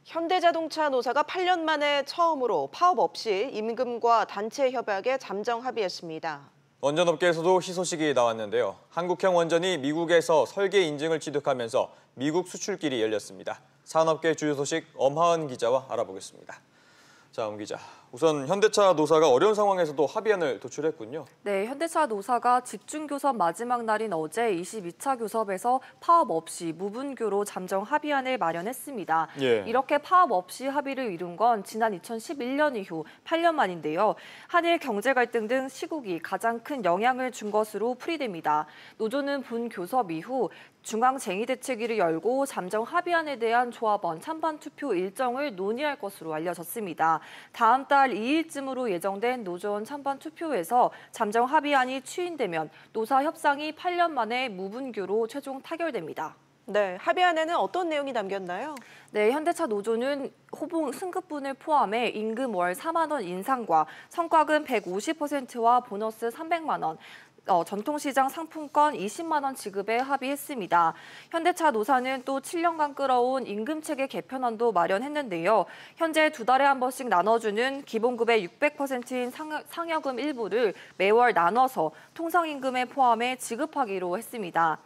현대자동차 노사가 8년 만에 처음으로 파업 없이 임금과 단체 협약에 잠정 합의했습니다. 원전업계에서도 희소식이 나왔는데요. 한국형 원전이 미국에서 설계 인증을 취득하면서 미국 수출길이 열렸습니다. 산업계 주요 소식 엄하은 기자와 알아보겠습니다. 자, 엄 기자. 우선 현대차 노사가 어려운 상황에서도 합의안을 도출했군요. 네, 현대차 노사가 집중교섭 마지막 날인 어제 22차 교섭에서 파업 없이 무분교로 잠정 합의안을 마련했습니다. 이렇게 파업 없이 합의를 이룬 건 지난 2011년 이후 8년 만인데요. 한일 경제 갈등 등 시국이 가장 큰 영향을 준 것으로 풀이됩니다. 노조는 분교섭 이후 중앙쟁의대책위를 열고 잠정 합의안에 대한 조합원 찬반 투표 일정을 논의할 것으로 알려졌습니다. 다음 달 2일쯤으로 예정된 노조원 찬반 투표에서 잠정 합의안이 추인되면 노사 협상이 8년 만에 무분교로 최종 타결됩니다. 네, 합의안에는 어떤 내용이 담겼나요? 네, 현대차 노조는 호봉 승급분을 포함해 임금 월 4만 원 인상과 성과금 150%와 보너스 300만 원, 전통시장 상품권 20만 원 지급에 합의했습니다. 현대차 노사는 또 7년간 끌어온 임금체계 개편안도 마련했는데요. 현재 2달에 한 번씩 나눠주는 기본급의 600%인 상여금 일부를 매월 나눠서 통상임금에 포함해 지급하기로 했습니다.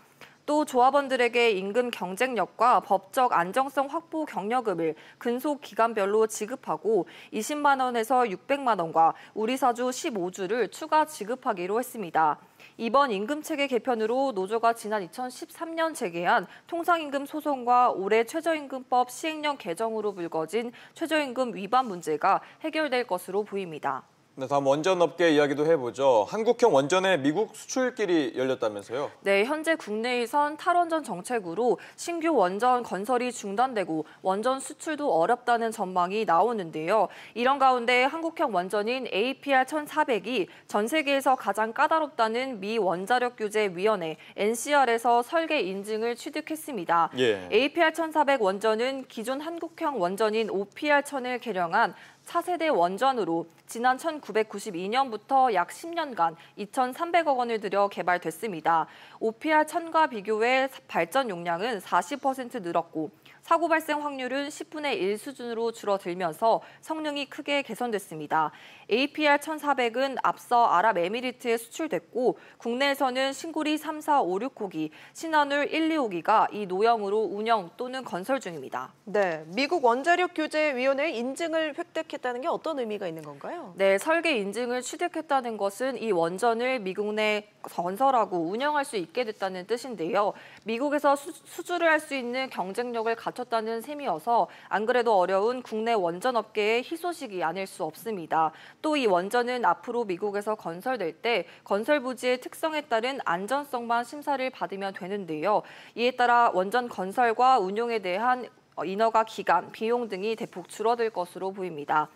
또 조합원들에게 임금 경쟁력과 법적 안정성 확보 경력금을 근속 기간별로 지급하고 20만 원에서 600만 원과 우리사주 15주를 추가 지급하기로 했습니다. 이번 임금체계 개편으로 노조가 지난 2013년 제기한 통상임금 소송과 올해 최저임금법 시행령 개정으로 불거진 최저임금 위반 문제가 해결될 것으로 보입니다. 네, 다음 원전업계 이야기도 해보죠. 한국형 원전의 미국 수출길이 열렸다면서요? 네, 현재 국내에선 탈원전 정책으로 신규 원전 건설이 중단되고 원전 수출도 어렵다는 전망이 나오는데요. 이런 가운데 한국형 원전인 APR-1400이 전 세계에서 가장 까다롭다는 미 원자력규제위원회 NCR에서 설계 인증을 취득했습니다. APR-1400 원전은 기존 한국형 원전인 OPR-1000을 개량한 차세대 원전으로 지난 1992년부터 약 10년간 2,300억 원을 들여 개발됐습니다. OPR-1000과 비교해 발전 용량은 40% 늘었고 사고 발생 확률은 10분의 1 수준으로 줄어들면서 성능이 크게 개선됐습니다. APR-1400은 앞서 아랍에미리트에 수출됐고 국내에서는 신구리 3, 4, 5, 6호기, 신한울 1, 2호기가 이 노형으로 운영 또는 건설 중입니다. 네, 미국 원자력규제위원회의 인증을 획득했다는 게 어떤 의미가 있는 건가요? 네, 설계 인증을 취득했다는 것은 이 원전을 미국 내 건설하고 운영할 수 있게 됐다는 뜻인데요. 미국에서 수주를 할 수 있는 경쟁력을 갖췄다는 셈이어서 안 그래도 어려운 국내 원전 업계의 희소식이 아닐 수 없습니다. 또 이 원전은 앞으로 미국에서 건설될 때 건설 부지의 특성에 따른 안전성만 심사를 받으면 되는데요. 이에 따라 원전 건설과 운용에 대한 인허가 기간, 비용 등이 대폭 줄어들 것으로 보입니다.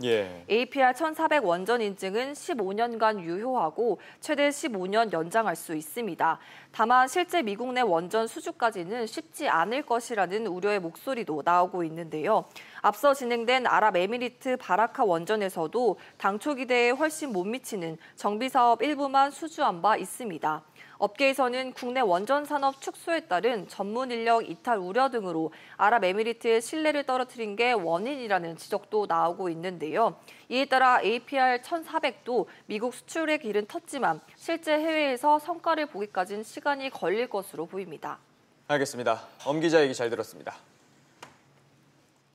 APR-1400 원전 인증은 15년간 유효하고 최대 15년 연장할 수 있습니다. 다만 실제 미국 내 원전 수주까지는 쉽지 않을 것이라는 우려의 목소리도 나오고 있는데요. 앞서 진행된 아랍에미리트 바라카 원전에서도 당초 기대에 훨씬 못 미치는 정비 사업 일부만 수주한 바 있습니다. 업계에서는 국내 원전 산업 축소에 따른 전문 인력 이탈 우려 등으로 아랍에미리트의 신뢰를 떨어뜨린 게 원인이라는 지적도 나오고 있는데요. 이에 따라 APR-1400도 미국 수출의 길은 텄지만 실제 해외에서 성과를 보기까지는 시간이 걸릴 것으로 보입니다. 알겠습니다. 엄 기자 얘기 잘 들었습니다.